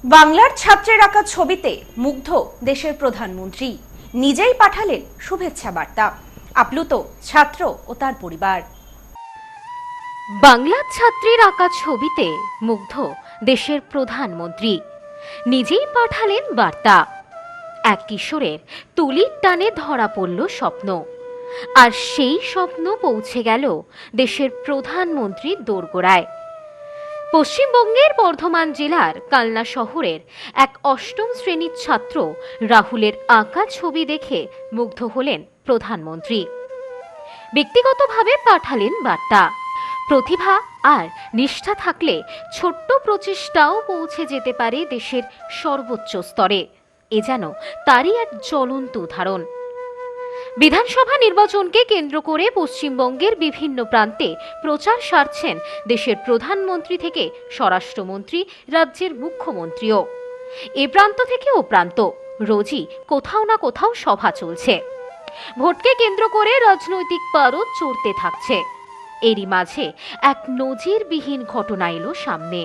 বাংলার ছাত্রের আঁকা ছবিতে মুগ্ধ দেশের প্রধানমন্ত্রী, নিজেই পাঠালেন শুভেচ্ছা বার্তা। আপ্লুত ছাত্র ও তার পরিবার। বাংলার ছাত্রের আঁকা ছবিতে মুগ্ধ দেশের প্রধানমন্ত্রী, নিজেই পাঠালেন বার্তা। এক কিশোরের তুলির টানে ধরা পড়ল স্বপ্ন, আর সেই স্বপ্ন পৌঁছে গেল দেশের প্রধানমন্ত্রীর দোরগোড়ায়। পশ্চিমবঙ্গের বর্ধমান জেলার কালনা শহরের এক অষ্টম শ্রেণীর ছাত্র রাহুলের আঁকা ছবি দেখে মুগ্ধ হলেন প্রধানমন্ত্রী। ব্যক্তিগতভাবে পাঠালেন বার্তা। প্রতিভা আর নিষ্ঠা থাকলে ছোট্ট প্রচেষ্টাও পৌঁছে যেতে পারে দেশের সর্বোচ্চ স্তরে। এ যেন তারই এক জ্বলন্ত উদাহরণ। বিধানসভা নির্বাচনকে কেন্দ্র করে পশ্চিমবঙ্গের বিভিন্ন প্রান্তে প্রচার সারছেন দেশের প্রধানমন্ত্রী থেকে স্বরাষ্ট্রমন্ত্রী, রাজ্যের মুখ্যমন্ত্রীও। এ প্রান্ত থেকে ও প্রান্ত রোজই কোথাও না কোথাও সভা চলছে। ভোটকে কেন্দ্র করে রাজনৈতিক পারদ চড়তে থাকছে। এরই মাঝে এক নজিরবিহীন ঘটনা এলো সামনে।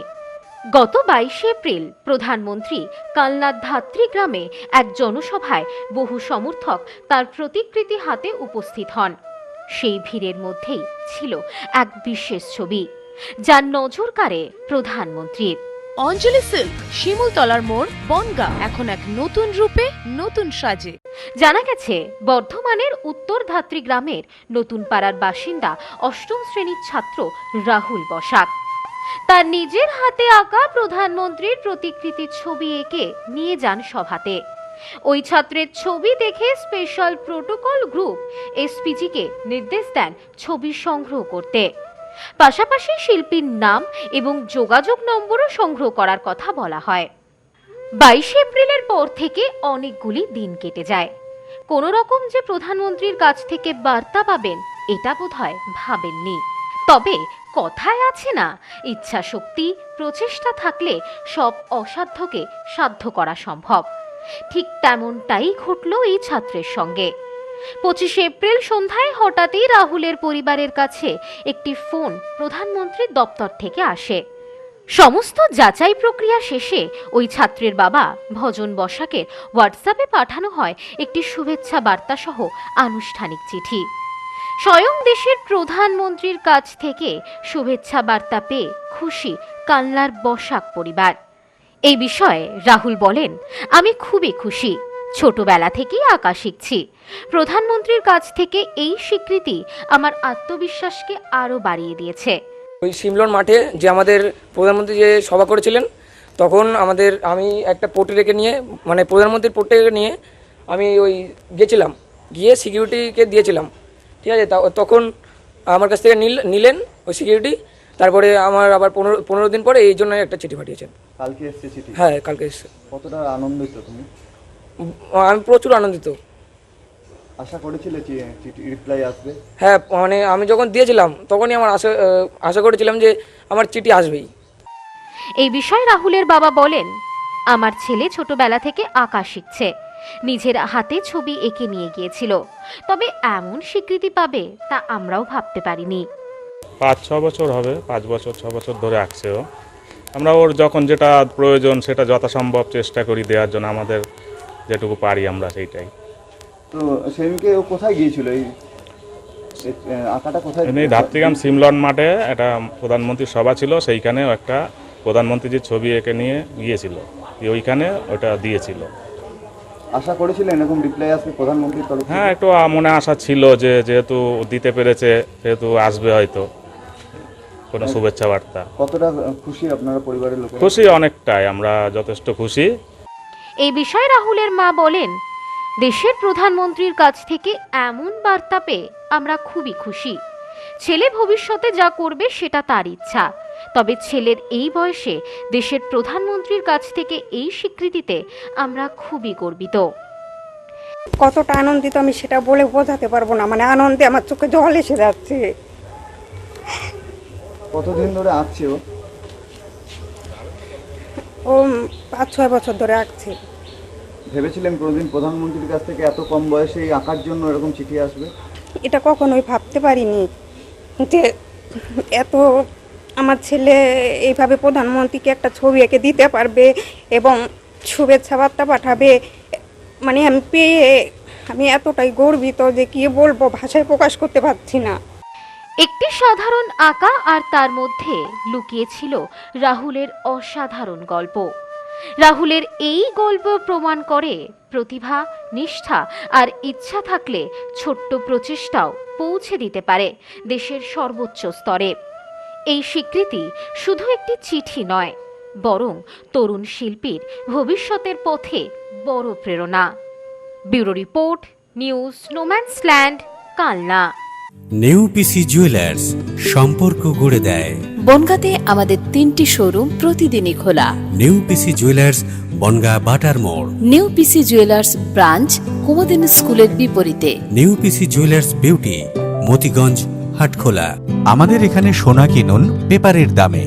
গত 22 এপ্রিল প্রধানমন্ত্রী কালনার ধাত্রী গ্রামে এক জনসভায় বহু সমর্থক তার প্রতিকৃতি হাতে উপস্থিত হন। সেই ভিড়ের মধ্যেই ছিল এক বিশেষ ছবি, যার নজর কাড়ে প্রধানমন্ত্রীর। অঞ্জলি সিল্ক, শিমুলতলার মোড়, বনগা, এখন এক নতুন রূপে, নতুন সাজে। জানা গেছে বর্ধমানের উত্তর ধাত্রী গ্রামের নতুন পাড়ার বাসিন্দা অষ্টম শ্রেণীর ছাত্র রাহুল বসাক তার নিজের হাতে আঁকা প্রধানমন্ত্রীর প্রতিকৃতির ছবি এঁকে নিয়ে যান সভাতে। ওই ছাত্রের ছবি দেখে স্পেশাল প্রোটোকল গ্রুপ এসপিজিকে নির্দেশ দেন ছবি সংগ্রহ করতে। পাশাপাশি শিল্পীর নাম এবং যোগাযোগ নম্বরও সংগ্রহ করার কথা বলা হয়। 22 এপ্রিলের পর থেকে অনেকগুলি দিন কেটে যায়। কোনো রকম যে প্রধানমন্ত্রীর কাছ থেকে বার্তা পাবেন এটা বোধহয় ভাবেননি। তবে কথায় আছে না, ইচ্ছা শক্তি, প্রচেষ্টা থাকলে সব অসাধ্যকে সাধ্য করা সম্ভব। ঠিক তেমনটাই ঘটল এই ছাত্রের সঙ্গে। 25 এপ্রিল সন্ধ্যায় হঠাৎই রাহুলের পরিবারের কাছে একটি ফোন প্রধানমন্ত্রীর দপ্তর থেকে আসে। সমস্ত যাচাই প্রক্রিয়া শেষে ওই ছাত্রের বাবা ভজন বসাকের হোয়াটসঅ্যাপে পাঠানো হয় একটি শুভেচ্ছা বার্তা সহ আনুষ্ঠানিক চিঠি। স্বয়ং দেশের প্রধানমন্ত্রীর কাছ থেকে শুভেচ্ছা বার্তা পেয়ে খুশি কালনার বসাক পরিবার। এই বিষয়ে রাহুল বলেন, আমি খুবই খুশি। ছোটবেলা থেকেই আঁকা শিখছি। প্রধানমন্ত্রীর কাছ থেকে এই স্বীকৃতি আমার আত্মবিশ্বাসকে আরও বাড়িয়ে দিয়েছে। ওই সিমলন মাঠে যে আমাদের প্রধানমন্ত্রী যে সভা করেছিলেন, তখন আমি একটা পোর্টে রেখে নিয়ে, মানে প্রধানমন্ত্রীর পোর্টে নিয়ে আমি ওই গেছিলাম, গিয়ে সিকিউরিটিকে দিয়েছিলাম। ঠিক আছে, তখন আমার কাছ থেকে নিলেন ওই সিকিউরিটি। তারপরে আমার আবার 15 দিন পরে এই জন্য একটা চিঠি পাঠিয়েছেন। কালকে এসেছে চিঠি? হ্যাঁ, কালকে এসেছে। কতটা আনন্দিত তুমি? আমি প্রচুর আনন্দিত। আশা করেছিলে চিঠি রিপ্লাই আসবে? হ্যাঁ, মানে আমি যখন দিয়েছিলাম তখনই আমার আশা করেছিলাম যে আমার চিঠি আসবেই। এই বিষয়ে রাহুলের বাবা বলেন, আমার ছেলে ছোটবেলা থেকে আঁকা শিখছে। নিজের হাতে ছবি এঁকে নিয়ে গিয়েছিল। তবে এমন স্বীকৃতি পাবে তা আমরাও ভাবতে পারিনি। 5-6 বছর হবে, 5 বছর 6 বছর ধরে আঁকছে ও। আমরা ওর যখন যেটা প্রয়োজন সেটা যথাসম্ভব চেষ্টা করি দেওয়ার জন্য, আমাদের যেটুকু পারি আমরা সেইটাই। তো সেদিনকে ও কোথায় গিয়েছিল? এই আঁকাটা কোথায়? এই ধাত্রীগ্রাম সিমলন মাঠে একটা প্রধানমন্ত্রীর সভা ছিল, সেইখানেও একটা প্রধানমন্ত্রীর ছবি এঁকে নিয়ে গিয়েছিল, ওইখানে ওটা দিয়েছিল। আশা করেছিলেন এরকম রিপ্লাই আসবে প্রধানমন্ত্রীর তরফ থেকে? হ্যাঁ, একটু মনে আশা ছিল যে যেহেতু দিতে পেরেছে সেহেতু আসবে হয়তো কোনো শুভেচ্ছা বার্তা। কতটা খুশি আপনারা পরিবারের লোক? খুশি, অনেকটাই, আমরা যথেষ্ট খুশি। এই বিষয়ে রাহুলের মা বলেন, দেশের প্রধানমন্ত্রীর কাছ থেকে এমন বার্তা পেয়ে আমরা খুবই খুশি। ছেলে ভবিষ্যতে যা করবে সেটা তার ইচ্ছা। তবে ছেলের এই বয়সে দেশের প্রধানমন্ত্রীর কাছ থেকে এই স্বীকৃতিতে আমরা খুবই গর্বিত। কতটা আনন্দিত আমি সেটা বলে বোঝাতে পারবো না। মানে আনন্দে আমার চোখে জল এসে যাচ্ছে। কতদিন ধরে আঁকছে ও? ও 5-6 বছর ধরে আঁকছে। ভেবেছিলেন কোনোদিন প্রধানমন্ত্রীর কাছ থেকে এত কম বয়সে এই আঁকার জন্য এরকম চিঠি আসবে? এটা কখনোই ভাবতে পারিনি যে এত আমার ছেলে এইভাবে প্রধানমন্ত্রীকে একটা ছবি এঁকে দিতে পারবে এবং শুভেচ্ছা বার্তা পাঠাবে, মানে আমি পেয়ে আমি এতটাই গর্বিত যে কি বলবো, ভাষায় প্রকাশ করতে পারছি না। একটি সাধারণ আঁকা আর তার মধ্যে লুকিয়ে ছিল রাহুলের অসাধারণ গল্প। রাহুলের এই গল্প প্রমাণ করে প্রতিভা, নিষ্ঠা আর ইচ্ছা থাকলে ছোট্ট প্রচেষ্টাও পৌঁছে দিতে পারে দেশের সর্বোচ্চ স্তরে। এই স্বীকৃতি শুধু একটি চিঠি নয়, বরং তরুণ শিল্পীর ভবিষ্যতের পথে বড় প্রেরণা। Bureau report, news no man's land, Kalna. New PC jewellers, সম্পর্ক গড়ে দেয়। বনগাঁতে আমাদের 3টি শোরুম প্রতিদিনই খোলা। নেউপিসি জুয়েলার্স, বনগাঁ বাটার মোড়। নিউ পিসি জুয়েলার্স ব্রাঞ্চ কুমদিন স্কুলের বিপরীতে। New PC jewellers beauty, Motiganj, Hatkhola. আমাদের এখানে সোনা কিনুন পেপারের দামে।